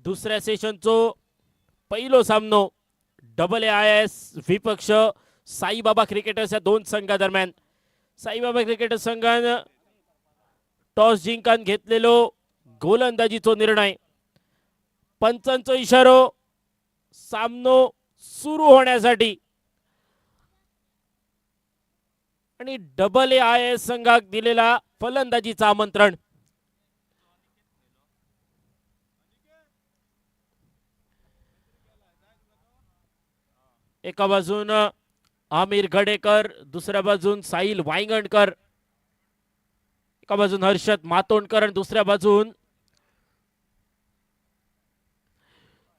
दुसऱ्या सेशनचो पहिलो सामनो AAIS विपक्ष साईबाबा क्रिकेटर्स या दोन संघादरम्यान. साईबाबा क्रिकेटर्स संघानं टॉस जिंकून घेतलेलो गोलंदाजीचो निर्णय. पंचांचो इशारो सामनो सुरू होण्यासाठी आणि AAIS संघाक दिलेला फलंदाजीचं आमंत्रण. एका बाजून आमिर गडेकर, दुसऱ्या बाजून साहिल वांगणकर, एका बाजून हर्षद मातोंडकर आणि दुसऱ्या बाजून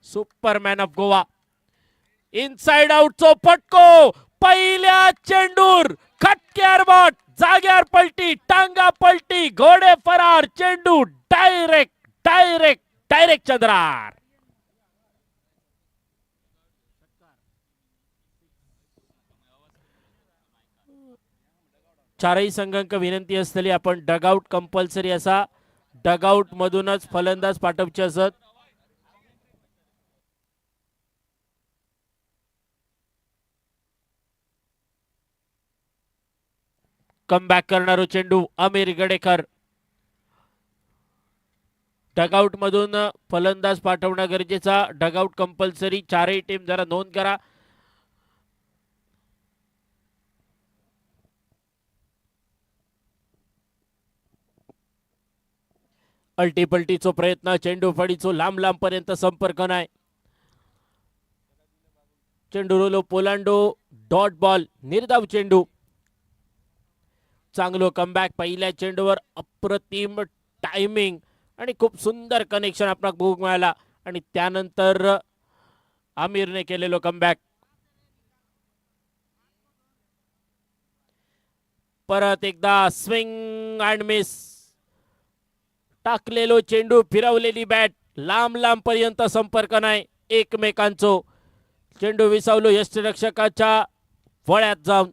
सुपरमॅन ऑफ गोवा. इनसाइड आउटचो फटको पहिल्या चेंडूर खटक्यार बॉट, जाग्यार पलटी, टांगा पलटी, घोडे फरार, चेंडू डायरेक्ट चंद्रार. चारही संघांक विनंती असतली आपण डगआउट कंपल्सरी असा. डगआउट मधूनच फलंदाज पाठवचे असत. कमबॅक करणारो चेंडू आमिर गडेकर. डगआउट मधून फलंदाज पाठवणं गरजेचा. Dugout compulsory. चारही टीम जरा नोंद करा. अल्टीपल्टीचो प्रयत्न. चेंडू फळीचो लांब पर्यंत संपर्क नाही. चेंडू रोलो पोलांडो. Dot ball. निर्धाव चेंडू. चांगलो कमबॅक. पहिल्या चेंडूवर अप्रतिम टायमिंग आणि खूप सुंदर कनेक्शन आपल्याला बघूक मिळाला. आणि त्यानंतर आमिरने केलेलो कमबॅक. परत एकदा स्विंग अँड मिस. टाकलेलो चेंडू, फिरवलेली बॅट, लांब पर्यंत संपर्क नाही एकमेकांचो. चेंडू विसावलो यष्टिरक्षकाच्या वळ्यात जाऊन.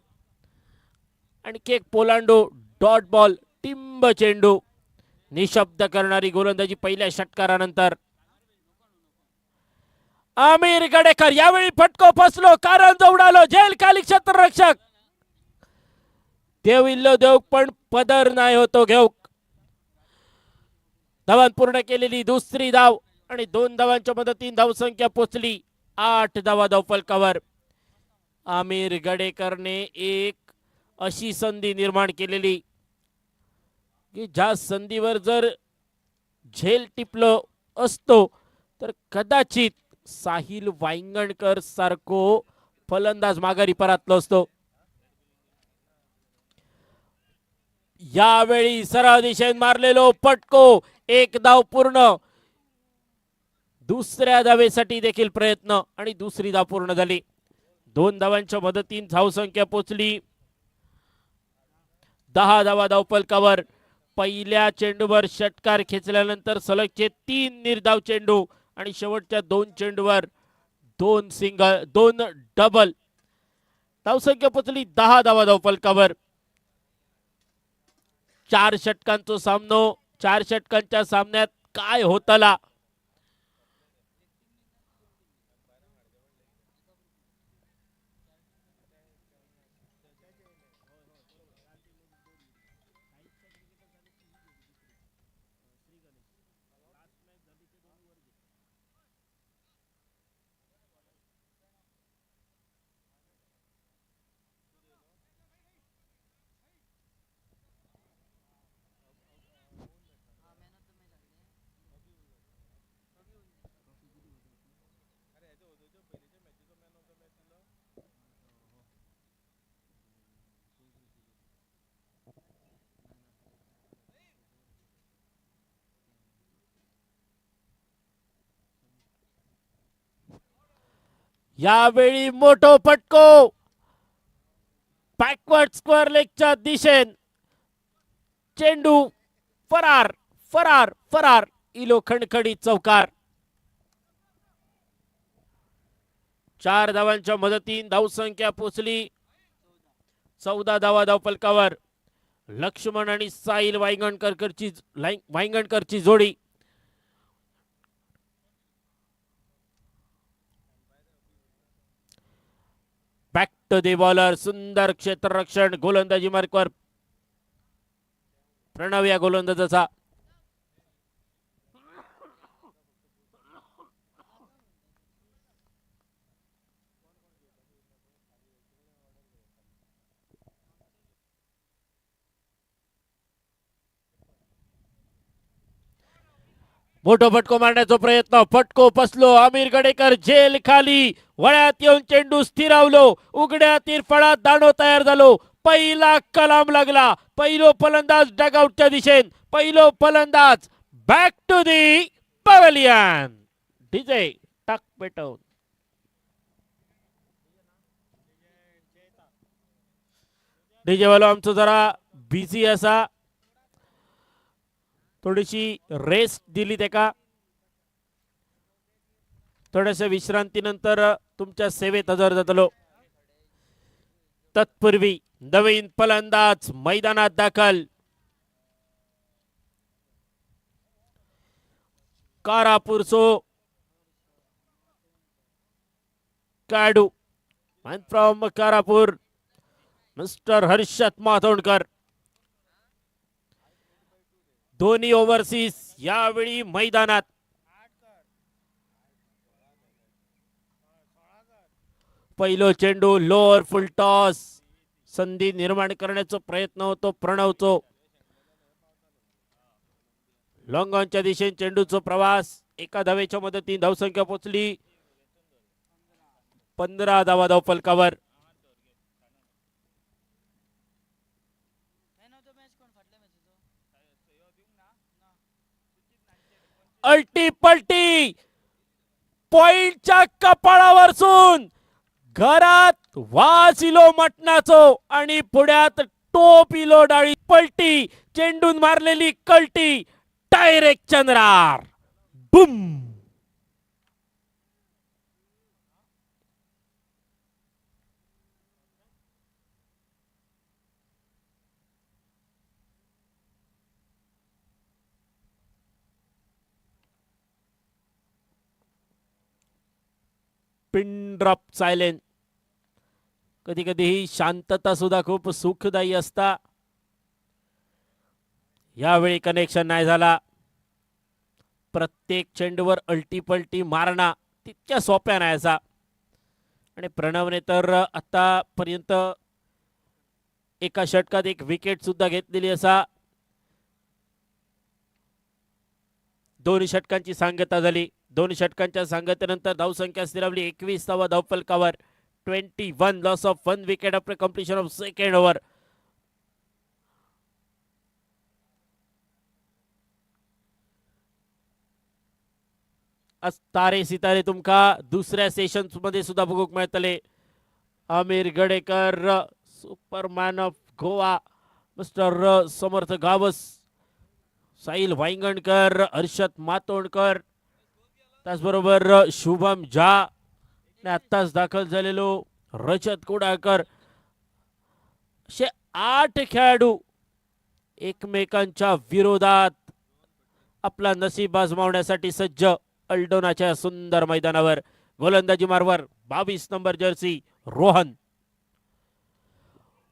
आणखी एक पोलांडो. Dot ball. टिंब चेंडू. निशब्द करणारी गोलंदाजी पहिल्या षटकारानंतर. आमिर गडेकर यावेळी फटको फसलो. कारण उडालो. झेल खाली क्षेत्ररक्षक. देव इल्लो देव पण पदर नाही होतो घेऊक. धावांत पूर्ण केलेली दुसरी धाव आणि 2 धावांच्या मदतीने धावसंख्या पोचली 8 धावा धावफलकावर. आमिर गडेकरने एक अशी संधी निर्माण केलेली की ज्या संधीवर जर झेल टिपलो असतो तर कदाचित साहिल वांगणकर सारखो फलंदाज माघारी परतलो असतो. यावेळी सरळ दिशेने मारलेलो फटको. एक धाव पूर्ण. दुसऱ्या धावेसाठी देखील प्रयत्न आणि दुसरी धाव पूर्ण झाली. 2 धावांच्या मदतीने धावसंख्या पोचली 10 धावा धावफलकावर. पहिल्या चेंडूवर षटकार खेचल्यानंतर सलगचे 3 निर्धाव चेंडू आणि शेवटच्या 2 चेंडूवर 2 सिंगल 2 डबल. धावसंख्या पोचली 10 धावा धावफलकावर. 4 षटकांचा सामनो. 4 षटकांच्या सामन्यात काय होतला. यावेळी मोठो फटको. बॅकवर्ड स्क्वेअर लेगच्या दिशेन. चेंडू फरार फरार फरार. इलो खणखणीत चौकार. 4 धावांच्या मदतीने धावसंख्या पोचली 14 धावा धावफलकावर. लक्ष्मण आणि साहिल वांगणकरची जोडी. To the bowler. सुंदर क्षेत्ररक्षण गोलंदाजी मार्कवर प्रणव या गोलंदाजाचा. मोठो फटको मारण्याचा प्रयत्न. फटको फसलो. आमिर गडेकर जेल खाली. वळ्यात येऊन चेंडू स्थिरावलो. उघड्या तिरफळात दांडो तयार झालो. पहिला कलाम लागला. पहिलो फलंदाज डगआउटच्या दिशेन. पहिलो फलंदाज back to the pavilion. DJ टाक पेटवून. डीजे वालो आमचं जरा बिझी असा. थोडीशी रेस्ट दिली त्याका. थोड्याशा विश्रांतीनंतर तुमच्या सेवेत हजर जातलो. तत्पूर्वी नवीन फलंदाज मैदानात दाखल. कारापूरचो काडू फ्रॉम कारापूर मिस्टर हर्षद मातोंडकर. दोन्ही ओव्हरसीज यावेळी मैदानात. पहिलो चेंडू लोअर फुल टॉस. संधी निर्माण करण्याचा प्रयत्न होतो प्रणवचो. लॉंग ऑनच्या दिशेने चेंडूचा प्रवास. एका धावेच्या मदतीने धावसंख्या पोहोचली 15 धावा धावफलकावर. अल्टी पलटी पॉइंटच्या कपाळावरसून घरात वास इलो मटणाचो आणि पुढ्यात टोप इलो डाळी. पलटी चेंडून मारलेली कल्टी डायरेक्ट चंद्रार. बुम. Pin drop silent. कधी कधी ही शांतता सुद्धा खूप सुखदायी असता. यावेळी कनेक्शन नाही झाला. प्रत्येक चेंडूवर अल्टी पलटी मारणा तितक्या सोप्या नाही असा. आणि प्रणवने तर आतापर्यंत एका षटकात एक विकेट सुद्धा घेतलेली असा. दोन षटकांची सांगता झाली. दोन षटकांच्या सांगतेनंतर धावसंख्या स्थिरावली 21 धावा धावफलकावर. 21 loss of 1 wicket after completion of second over. तारे सितारे तुमका दुसऱ्या सेशन मध्ये सुद्धा बघूक मिळतले. Aamir Gadekar superman of Goa mister Samarth Gawas. Sahil Wangankar, Harshad Matondkar, त्याचबरोबर शुभम झा, आत्ताच दाखल झालेलो रजत कुडाळकर. असे 8 खेळाडू एकमेकांच्या विरोधात आपला नशीब आजमावण्यासाठी सज्ज अल्डोनाच्या सुंदर मैदानावर. गोलंदाजी मार्वर 22 नंबर जर्सी रोहन.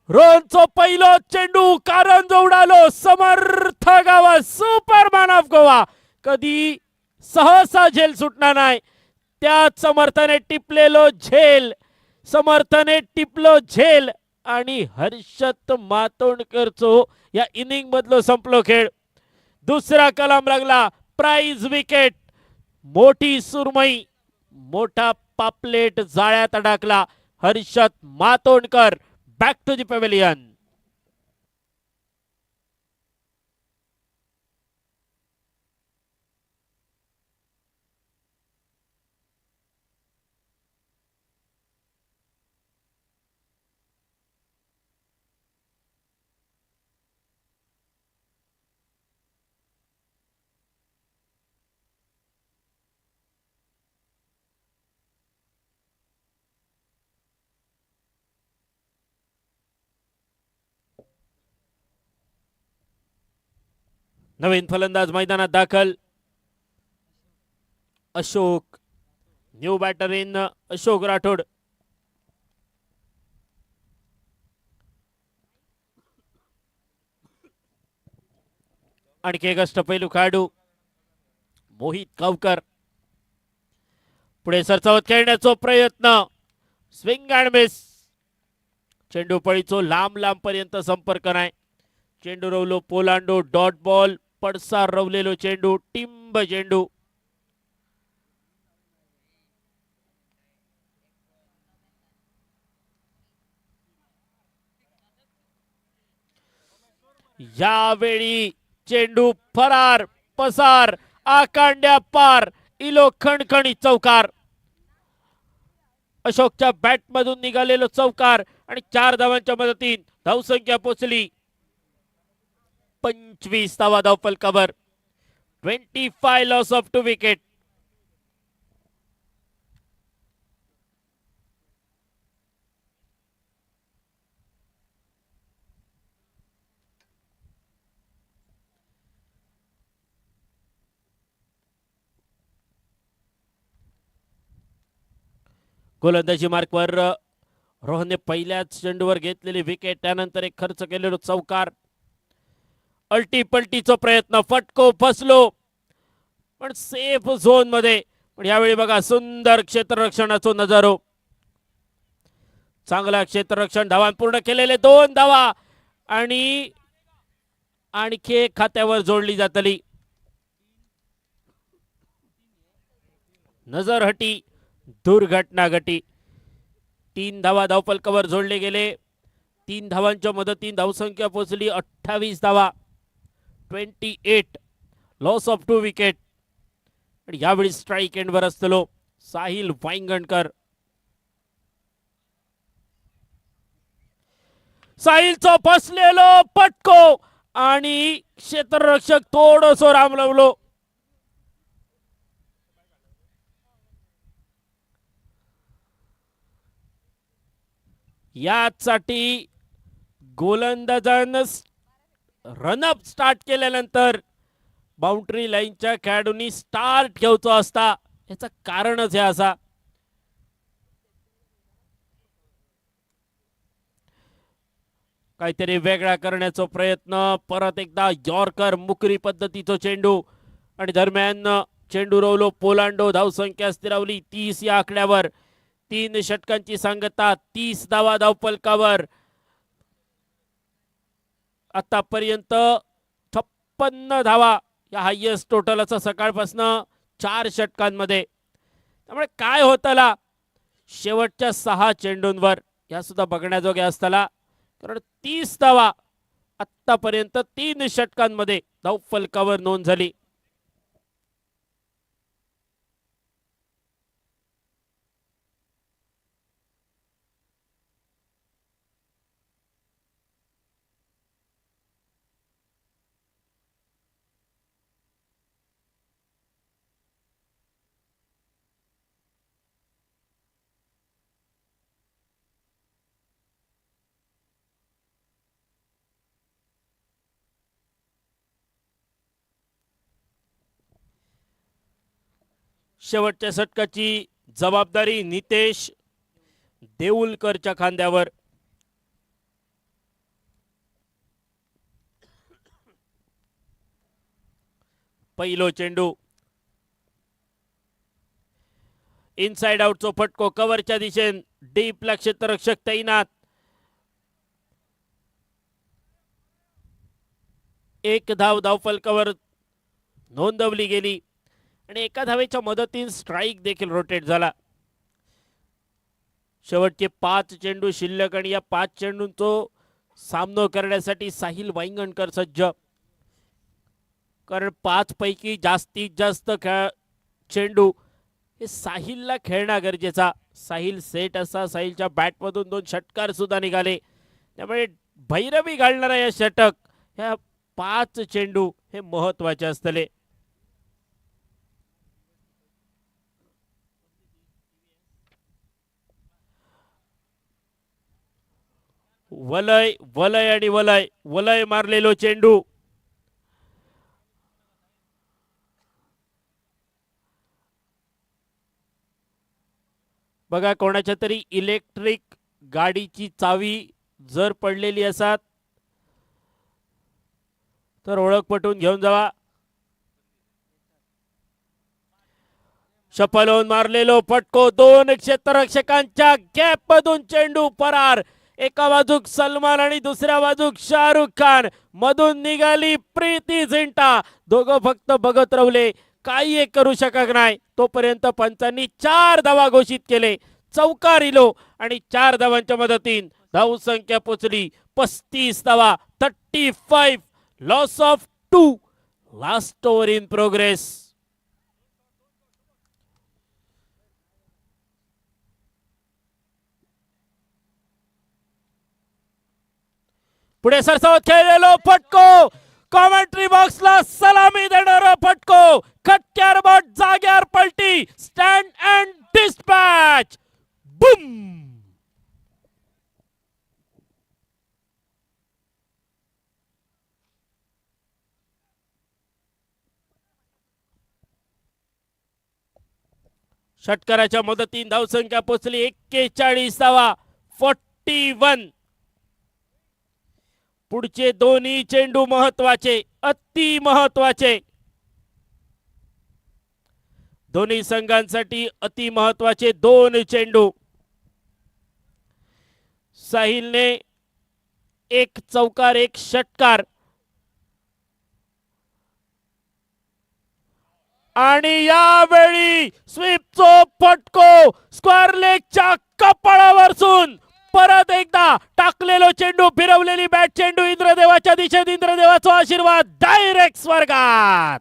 रोहनचो पहिलो चेंडू कारंज उडालो. समर्थ गावस सुपरमॅन ऑफ गोवा. कधी सहसा झेल सुटणार नाही. त्याच समर्थने टिपलेलो झेल. समर्थने टिपलो झेल आणि हर्षद मातोंडकरचो या इनिंग मधलो संपलो खेळ. दुसरा कलाम लागला. Prize wicket. मोठी सुरमई, मोठा पापलेट जाळ्यात अडकला. Harshad Matondkar back to the pavilion. नवीन फलंदाज मैदानात दाखल. Ashok. New batter in Ashok Rathod. आणखी एक अष्टपैलू खेळाडू मोहित गावकर पुढे सरसावत खेळण्याचा प्रयत्न, स्विंग अँड मिस. चेंडू पळीचो लांब लांब पर्यंत संपर्क नाही. चेंडू रवलो पोलांडो, डॉट बॉल, पडसार रवलेलो चेंडू, टिंब चेंडू. यावेळी चेंडू फरार, पसार, आकांड्या पार, इलो खणखणी चौकार. अशोकच्या बॅट मधून निघालेलो चौकार आणि 4 धावांच्या मदतीने धावसंख्या पोचली 25 धावा धावफलकावर. 25 लॉस ऑफ 2 विकेट. गोलंदाजी मार्कवर रोहनने पहिल्याच चेंडूवर घेतलेली विकेट, त्यानंतर एक खर्च केलेलो चौकार. अल्टी पलटीचा प्रयत्न, फटको फसलो पण सेफ झोन मध्ये. पण यावेळी बघा सुंदर क्षेत्ररक्षणाचा नजारो. चांगला क्षेत्ररक्षण, धावां पूर्ण केलेले 2 धावा आणि आणखी एक खात्यावर जोडली जातली. नजर हटी, दुर्घटना घटी. 3 धावा धावफलकावर जोडले गेले. 3 धावांच्या मदतीने धावसंख्या पोहोचली 28 धावा. 28 लॉस ऑफ 2 विकेट. आणि यावेळी स्ट्राईक एंडवर असतलो साहिल वांगणकर. साहिलचा फसलेलो पटको आणि क्षेत्ररक्षक थोडंसं रामलवलो. यासाठी गोलंदाजानं रनअप स्टार्ट केल्यानंतर बाउंड्री लाईनच्या खेळाडूंनी स्टार्ट घ्यायचा असता. याचं कारणच हे असा. काहीतरी वेगळा करण्याचा प्रयत्न. परत एकदा यॉर्कर मुकरी पद्धतीचा चेंडू आणि दरम्यान चेंडू रोवलो पोलांडो. धावसंख्या स्थिरावली 30 या आकड्यावर. 3 षटकांची सांगता, 30 धावा धावफलकावर. आतापर्यंत 56 धावा या हायएस्ट टोटल असं सकाळपासून 4 षटकांमध्ये. त्यामुळे काय होतला शेवटच्या 6 चेंडूंवर या सुद्धा बघण्याजोग्या असताना, कारण 30 धावा आतापर्यंत 3 षटकांमध्ये धावफलकावर नोंद झाली. शेवटच्या षटकाची जबाबदारी नितेश देऊलकरच्या खांद्यावर. पहिलो चेंडू इनसाइड आउटचा फटको, कव्हरच्या दिशेने डीपला क्षेत्ररक्षक तैनात. 1 धाव धावफलकावर नोंदवली गेली आणि एका धावेच्या मदतीने स्ट्राईक देखील रोटेट झाला. शेवटचे 5 चेंडू शिल्लक आणि या 5 चेंडूंचा सामना करण्यासाठी साहिल वांगणकर सज्ज. कारण 5 पैकी जास्तीत जास्त चेंडू हे साहिलला खेळणं गरजेचा. साहिल सेट असा, साहिलच्या बॅटमधून 2 षटकार सुद्धा निघाले. त्यामुळे भैरवी घालणारा या षटक, ह्या 5 चेंडू हे महत्वाचे असतले. वलय वलय आणि वलय वलय मारलेलो चेंडू. बघा कोणाच्या तरी इलेक्ट्रिक गाडीची चावी जर पडलेली असतात तर ओळख पटवून घेऊन जावा. शपलोन मारलेलो फटको, दोन क्षेत्ररक्षकांच्या गॅप मधून चेंडू परार. एका बाजूक सलमान आणि दुसऱ्या बाजूक शाहरुख खान, मधून निघाली प्रीती झिंटा. दोघं फक्त बघत राहिले, काही एक करू शकत नाही. तोपर्यंत पंचांनी 4 धावा घोषित केले. चौकार इलो आणि 4 धावांच्या मदतीन धावसंख्या पोचली 35 धावा. 35. Loss of 2. Last over in progress. पुढे सरसावत खेळलेलो फटको, कॉमेंट्री बॉक्सला सलामी देणारा फटको, खटक्यार बॉट जाग्यावर पलटी, स्टँड अँड डिस्पॅच. बुम. षटकाराच्या मदतीने धावसंख्या पोहोचली 41 धावा. 41. पुढचे दोन्ही चेंडू महत्वाचे, अति महत्वाचे. दोन्ही संघांसाठी अति महत्वाचे 2 चेंडू. साहिलने 1 चौकार 1 षटकार आणि यावेळी स्वीपचो फटको स्क्वेअर लेगच्या कपाळावरसून परत एकदा टाकलेलो चेंडू, फिरवलेली बॅट चेंडू इंद्रदेवाच्या दिशेत. इंद्रदेवाचा आशीर्वाद डायरेक्ट स्वर्गात.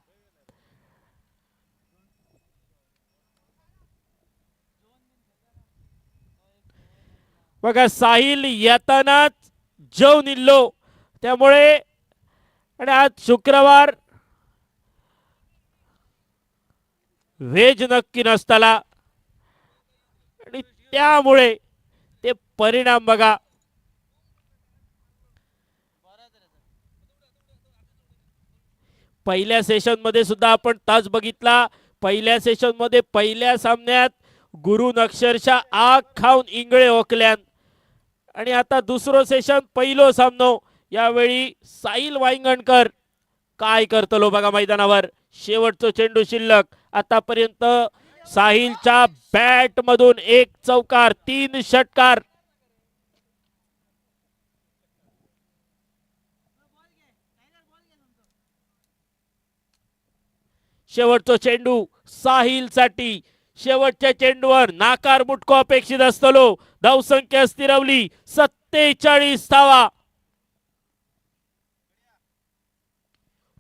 बघा साहिल येतानाच जेवून इल्लो, त्यामुळे आणि आज शुक्रवार व्हेज नक्की नसताला आणि त्यामुळे ते परिणाम बघा. पहिल्या सेशन मध्ये सुद्धा आपण तास बघितला. पहिल्या सेशन मध्ये पहिल्या सामन्यात गुरु अक्षरशः आग खाऊन इंगळे ओकल्यान आणि आता दुसरं सेशन पहिलो सामनो. यावेळी साहिल वांगणकर काय करतलो बघा मैदानावर. शेवटचा चेंडू शिल्लक. आतापर्यंत साहिलच्या बॅट मधून 1 चौकार 3 षटकार. शेवटचा चेंडू साहिल साठी. शेवटच्या चेंडूवर नाकार मुटको अपेक्षित असतलो. धावसंख्या स्थिरवली 47 धावा.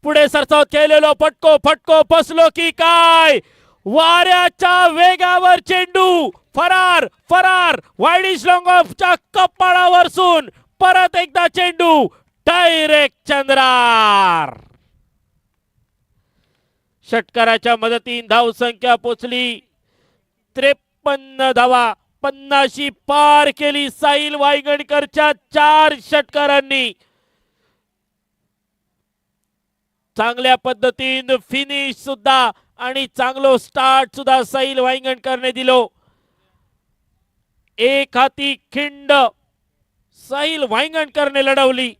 पुढे सरसावत खेळलेलो फटको, फटको फसलो की काय. वाऱ्याच्या वेगावर चेंडू फरार फरार. वाईडिश लॉंग ऑफच्या कपाळावरसून परत एकदा चेंडू डायरेक्ट चंद्रार. षटकाराच्या मदतीने धावसंख्या पोचली 53 धावा. 50 पार केली साहिल वांगणकरच्या 4 षटकारांनी. चांगल्या पद्धतीने फिनिश सुद्धा आणि चांगलो स्टार्ट सुद्धा साहिल वांगणकरने दिलो. एक हाती खिंड साहिल वांगणकरने लढवली.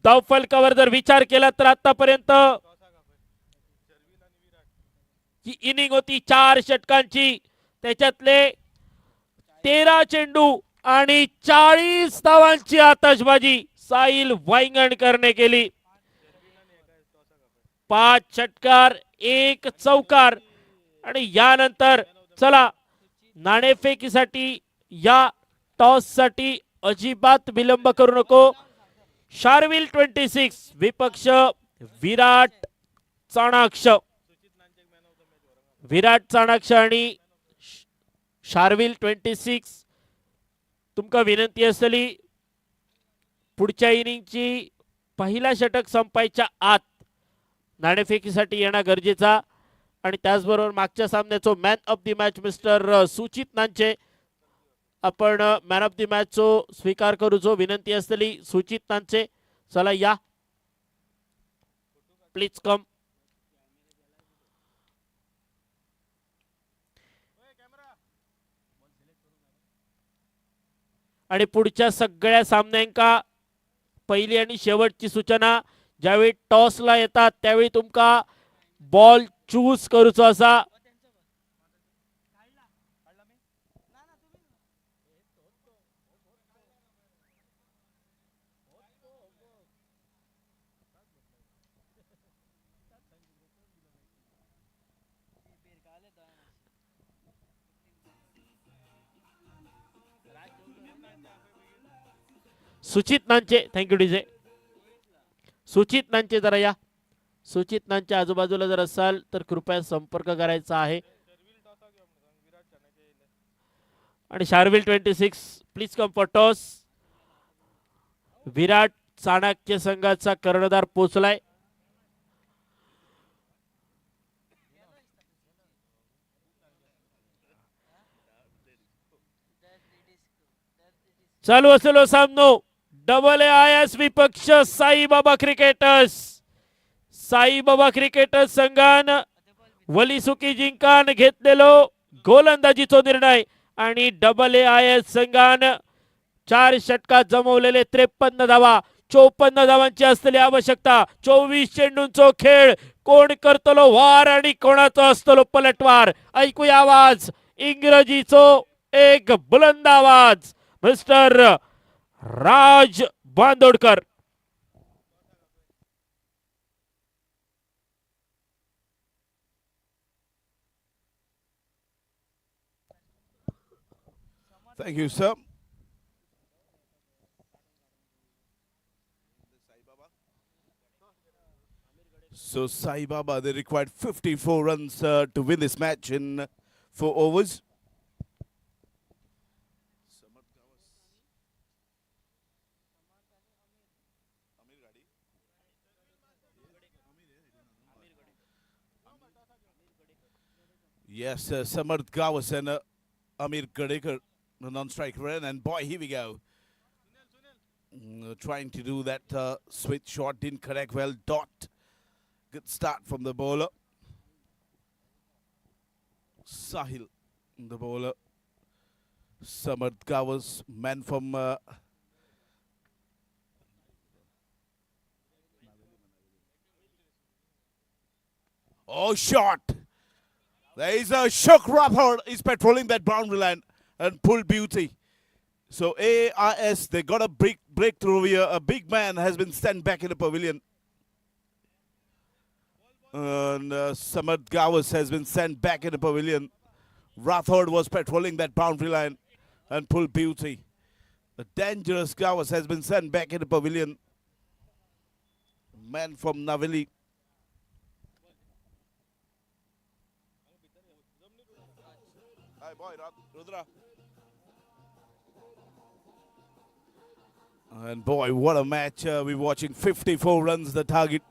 धावफलकावर जर विचार केला तर आतापर्यंत ही इनिंग होती 4 षटकांची. त्याच्यातले 13 चेंडू आणि 40 धावांची आतषबाजी साहिल वांगणकरने केली. 5 षटकार 1 चौकार आणि यानंतर चला नाणेफेकीसाठी या टॉस साठी अजिबात विलंब करू नको. शार्विल 26 विपक्ष विराट चाणाक्ष. विराट चाणाक्ष आणि शार्विल 26 तुमका विनंती असली पुढच्या इनिंगची पहिला षटक संपायच्या आत नाणेफेकीसाठी येणं गरजेचा. आणि त्याचबरोबर मागच्या सामन्याचो man of the match mister Suchit नांचे, आपण मॅन ऑफ द मॅच चो स्वीकार करूचो विनंती असली. सुचित नांचे चला या प्लीज कम. आणि पुढच्या सगळ्या सामन्यांका पहिली आणि शेवटची सूचना, ज्यावेळी टॉसला येतात त्यावेळी तुमका बॉल चूज करूचो असा. सुचित नांचे, थँक्यू डीजे. सुचित नांचे जरा या. सुचित नांच्या आजूबाजूला जर असाल तर कृपया संपर्क करायचा आहे. आणि Sharvil 26 please come for toss. Virat Chanakya संघाचा कर्णधार पोचलाय. चालू असलेलो सामनो AAIS विपक्ष साईबाबा क्रिकेटर्स. साईबाबा क्रिकेटर्स संघान वलीसुकी जिंकान घेतलेलो गोलंदाजीचो निर्णय आणि AAIS संघान 4 षटकात जमवलेले 53 धावा, 54 धावांची असलेली आवश्यकता. 24 चेंडूंचो खेळ. कोण करतलो वार आणि कोणाचा असतलो पलटवार. ऐकूया आवाज, इंग्रजीचो एक बुलंद आवाज, mister Raj Bandodkar. Thank you, sir. So Sai Baba, they required 54 runs to win this match in 4 overs. Yes, Samarth Gawas and Amir Gadekar, the non-strike run, and boy, here we go. Trying to do that switch shot, didn't connect well. Dot. Good start from the bowler. Sahil, the bowler. Samarth Gawas, man from oh, shot. There is a Shook Rathod is patrolling that boundary line and pulled beauty. So AIS, they got a breakthrough here. A big man has been sent back in the pavilion. And Samarth Gawas has been sent back in the pavilion. Rathod was patrolling that boundary line and pulled beauty. The dangerous Gawas has been sent back in the pavilion. Man from Navili. Hi, boy, Rudra. And boy, what a match we're watching. 54 runs the target.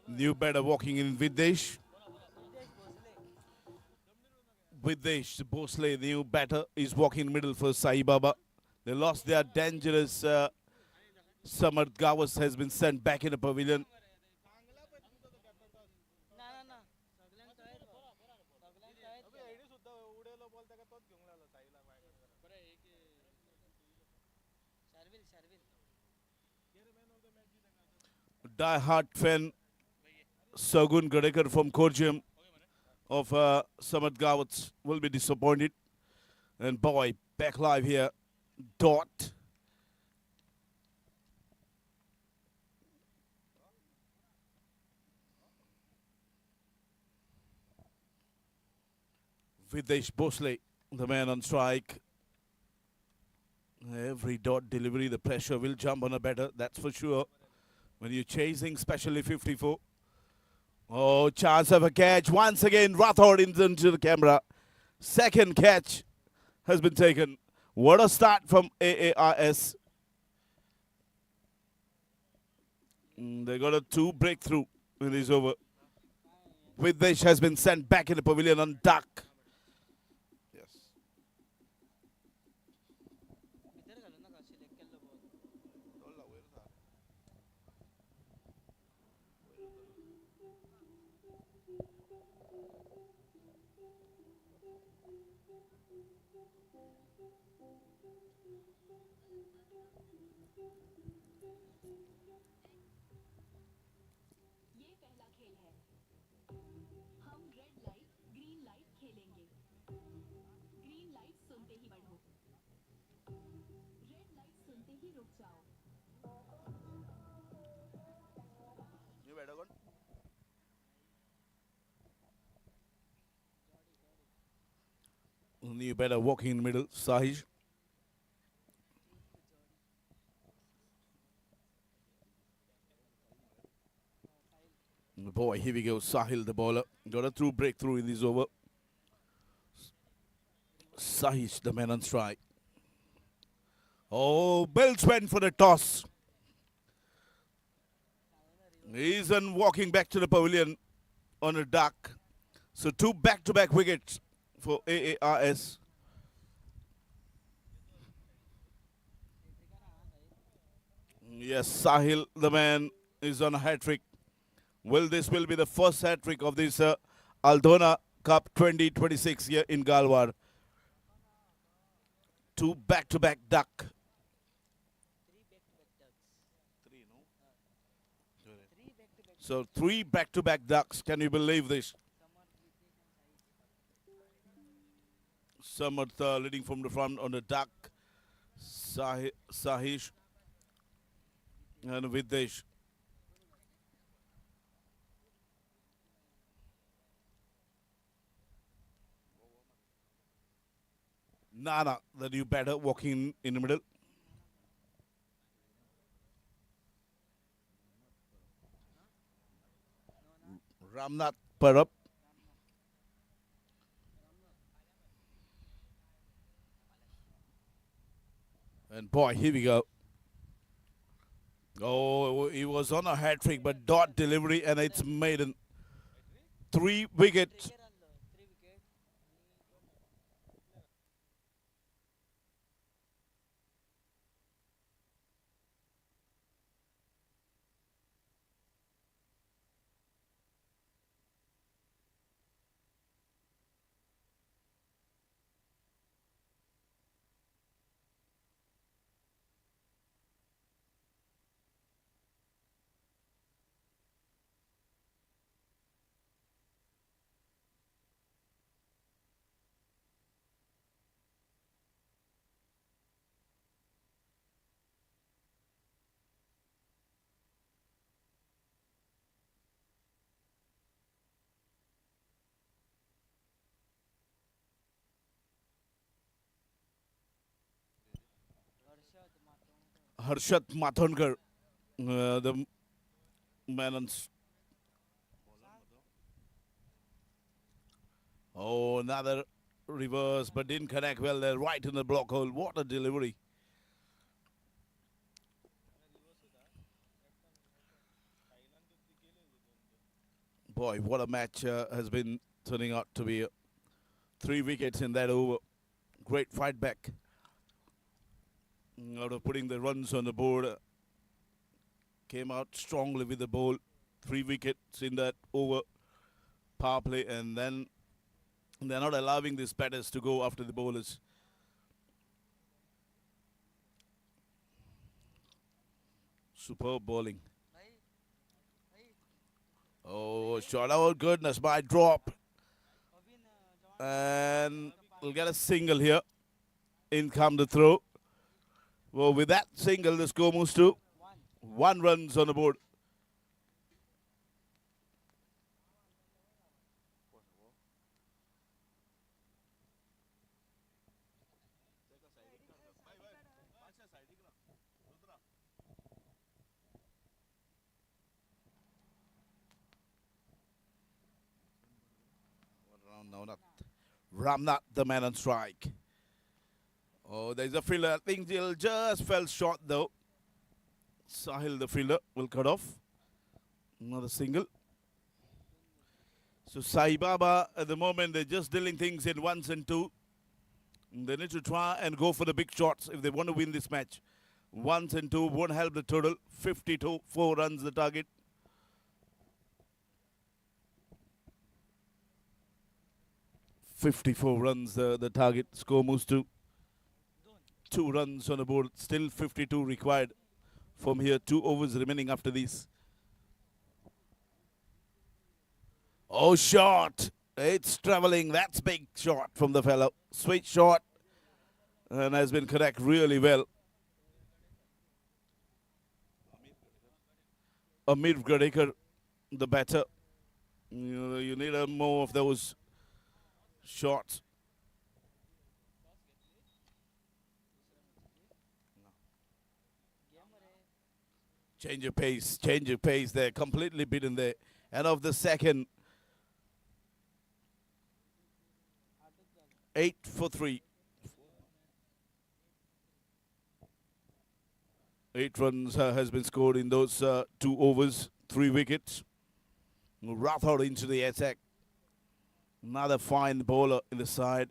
New batter walking in Videsh. Videsh Bhosle, new batter, is walking middle for Sai Baba. They lost their dangerous Samarth Gawas has been sent back in the pavilion. Die-hard fan Sagun Gadekar from Korjiam of Samarth Gawas will be disappointed. And boy, back live here. Dot. Videsh Bhosle, the man on strike. Every dot delivery, the pressure will jump on a batter, that's for sure. When you're chasing, especially 54. Oh, chance of a catch. Once again, Rathod into the camera. Second catch has been taken. What a start from AAIS. They got a 2 breakthrough in this over. Videsh has been sent back in the pavilion on duck. Yes. खेल है। हम red light green light खेलेंगे। Green light सुनते ही बढ़ो, red light सुनते ही रुक जाओ। You better go. You better walk in the middle, Sahij. Boy, here we go. Sahil, the bowler, got a through breakthrough in this over. Sahij, the man on strike. Oh, Bells went for the toss. He's on walking back to the pavilion on a duck. So two back-to-back wickets for AARS. Yes, Sahil, the man, is on a hat-trick. Well, this will be the first hat-trick of this Aldona Cup 2026 here in Galwar. Two back-to-back duck. So three back-to-back ducks. Can you believe this? Samarth leading from the front on the duck. Sahish and Videsh. Nana, the new batter, walking in the middle. Ramnath Parab. And boy, here we go. Oh, he was on a hat trick, but dot delivery, and it's maiden. 3 wickets. Harshat Mathonkar, the man on. Oh, another reverse, but didn't connect well there, right in the block hole. What a delivery. Boy, what a match has been turning out to be. 3 wickets in that over. Great fight back. Out of putting the runs on the board. Came out strongly with the ball. 3 wickets in that over. Power play, and then they're not allowing these batters to go after the bowlers. Superb bowling. Oh, shot out. Goodness, my drop. And we'll get a single here. In come the throw. Well, with that single, the score moves to 1 runs on the board. Now, not Ramnath, the man on strike. Oh, there's a fielder. I think he'll just fell short though. Sahil, the fielder, will cut off. Another single. So Sai Baba, at the moment, they're just dealing things in 1s and 2. They need to try and go for the big shots if they want to win this match. 1s and 2 won't help the total. 52, 4 runs the target. 54 runs the target. Score moves to 2 runs on the board. Still 52 required from here. 2 overs remaining after these. Oh, shot. It's traveling. That's big shot from the fellow. Sweet shot. And has been correct really well. Amir Gadekar, the batter. You need more of those shots. Change of pace there. Completely beaten there. And of the second, 8 for 3. 8 runs has been scored in those 2 overs, 3 wickets. Rathod into the attack. Another fine bowler in the side.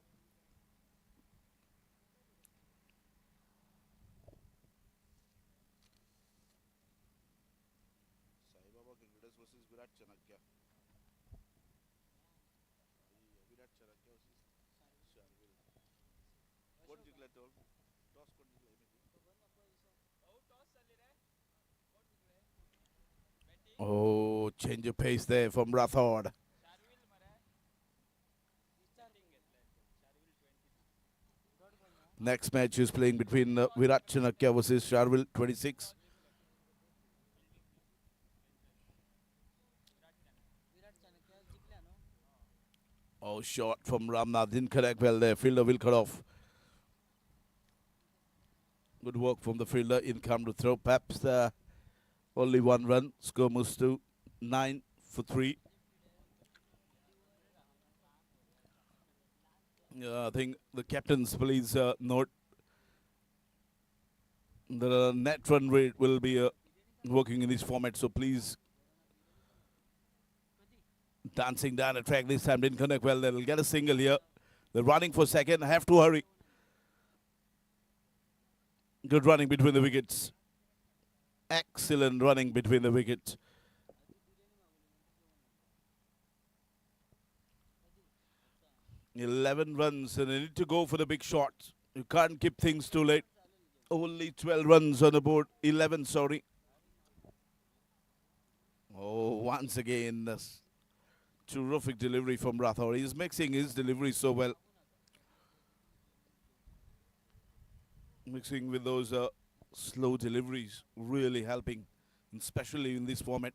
Oh, change of pace there from Rathod. Next match is playing between Virat Chanakya versus Sharvil 26. Oh, shot from Ramnath. Didn't connect well there. Fielder will cut off. Good work from the fielder. In come to throw. Perhaps only 1 run. Score moves to 9 for 3. I think the captains please note the net run rate will be working in this format. So please, dancing down the track this time didn't connect well. They'll get a single here. They're running for second. Have to hurry. Good running between the wickets. Excellent running between the wickets. "11 runs and they need to go for the big shot. You can't keep things too late. Only 12 runs on the board. 11, sorry. Oh, once again, this terrific delivery from Rathod. He's mixing his delivery so well. Mixing with those slow deliveries, really helping, especially in this format.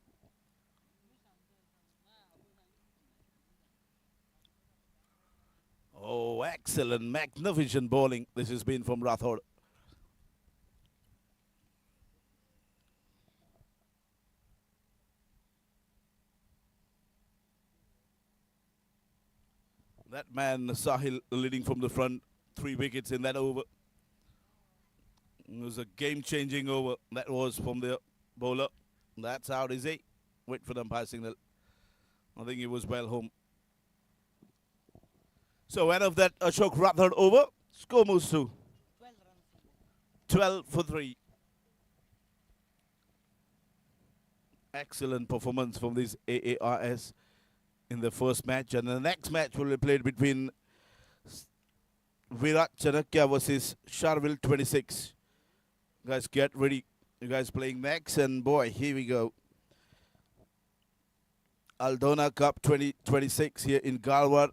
Oh, excellent, magnificent bowling. This has been from Rathod. That man, Sahil, leading from the front, 3 wickets in that over. It was a game-changing over. That was from the bowler. That's out, is he? Wait for the umpire signal. I think he was well home. So end of that Ashok Rathod over. Score moves to 12 for 3. Excellent performance from this AARS in the first match. And the next match will be played between Virat Chanakya versus Sharvil 26. Guys, get ready. You guys playing next. And boy, here we go. Aldona Cup 2026 here in Galwar.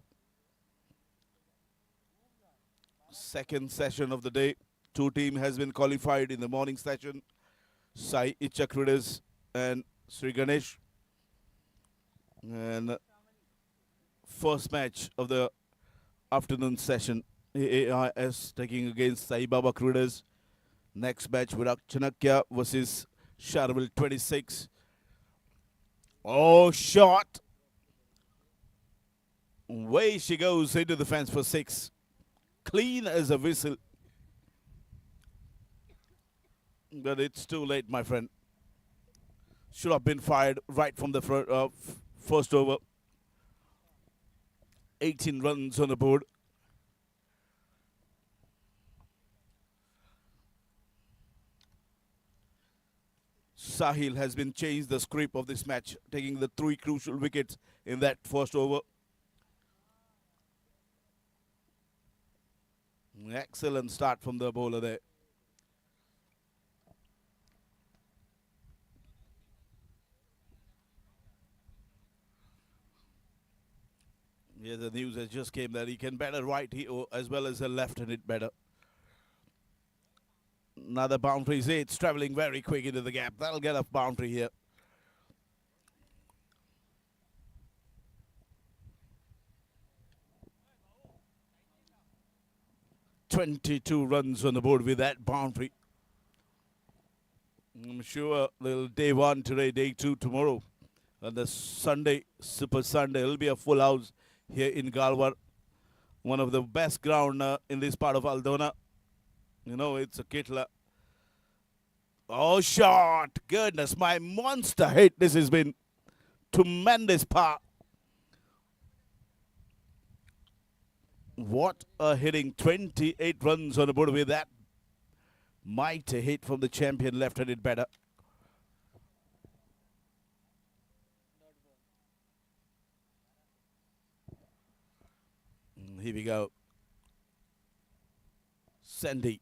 Second session of the day. 2 teams has been qualified in the morning session. Sai Ichakridas and Sri Ganesh. And first match of the afternoon session. AARS taking against Sai Baba Kridas. Next match, Virat Chanakya versus Sharvil 26. Oh, shot. Way she goes into the fence for 6. Clean as a whistle. But it's too late, my friend. Should have been fired right from the first over. 18 runs on the board. Sahil has been changed the script of this match, taking the 3 crucial wickets in that first over. Excellent start from the bowler there. Yeah, the news has just came that he can batter right as well as a left-handed batter. Another boundary. It's travelling very quick into the gap. That'll get a boundary here. "22 runs on the board with that boundary. I'm sure they'll day one today, day two tomorrow. And the Sunday, Super Sunday, it'll be a full house here in Galwar. One of the best ground in this part of Aldona. You know, it's a Kitla. Oh, shot. Goodness, my monster hit. This has been tremendous power. What a hitting. 28 runs on the board with that mighty hit from the champion left-handed batter. Here we go. Sandy.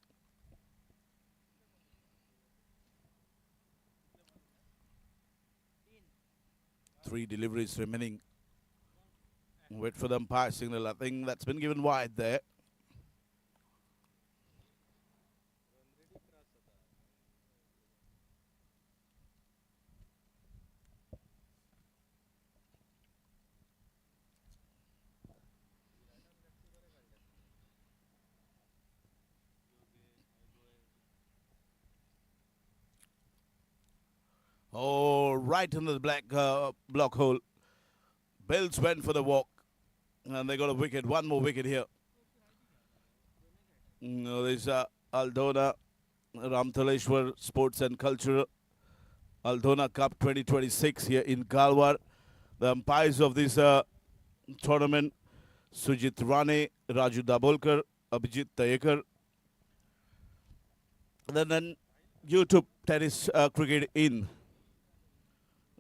Three deliveries remaining. Wait for the umpire signal. I think that's been given wide there. Oh, right into the black block hole. Bills went for the walk. And they got a wicket. One more wicket here. There's Aldona Ramtaleshwar Sports and Culture Aldona Cup 2026 here in Galwar. The umpires of this tournament, Sujit Rane, Raju Dabolkar, Abhijit Tayekar. Then YouTube Tennis Cricket in.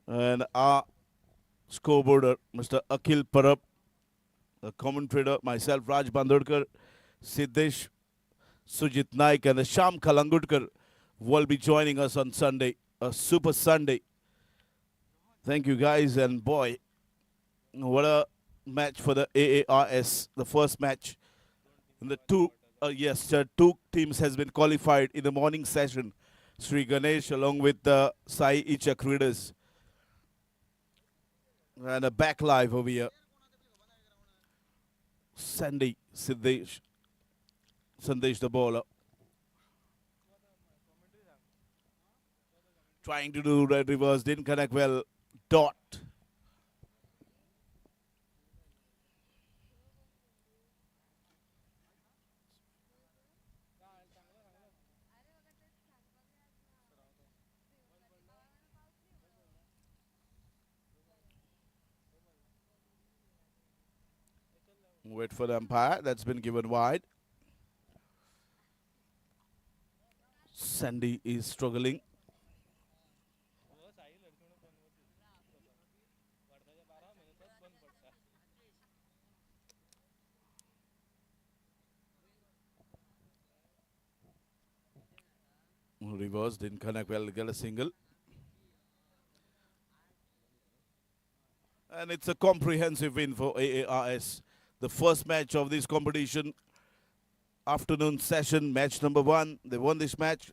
And our scoreboarder, Mr. Akhil Parab, the commentator, myself, Raj Bandodkar, Siddesh, Sujit Naik, and Sham Kalangudkar will be joining us on Sunday, a Super Sunday. Thank you, guys, and boy, what a match for the AARS, the first match. And the two teams has been qualified in the morning session. Sri Ganesh along with the Sai Icha Creeders. And a back live over here. Sandesh the bowler. Trying to do red reverse, didn't connect well. Dot. Wait for the umpire. That's been given wide. Sandy is struggling. Reverse, didn't connect well, get a single. And it's a comprehensive win for AARS. The first match of this competition, afternoon session, match number 1. They won this match.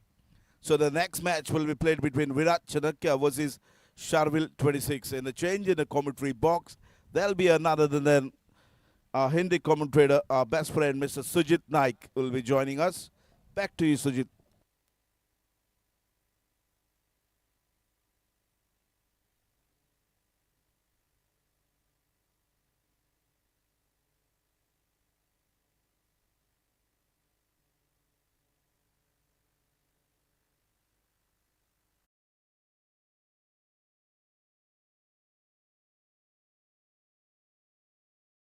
So the next match will be played between Virat Chanakya versus Sharvil 26. And the change in the commentary box, there'll be another than our Hindi commentator, our best friend, Mr. Sujit Naik, will be joining us. Back to you, Sujit.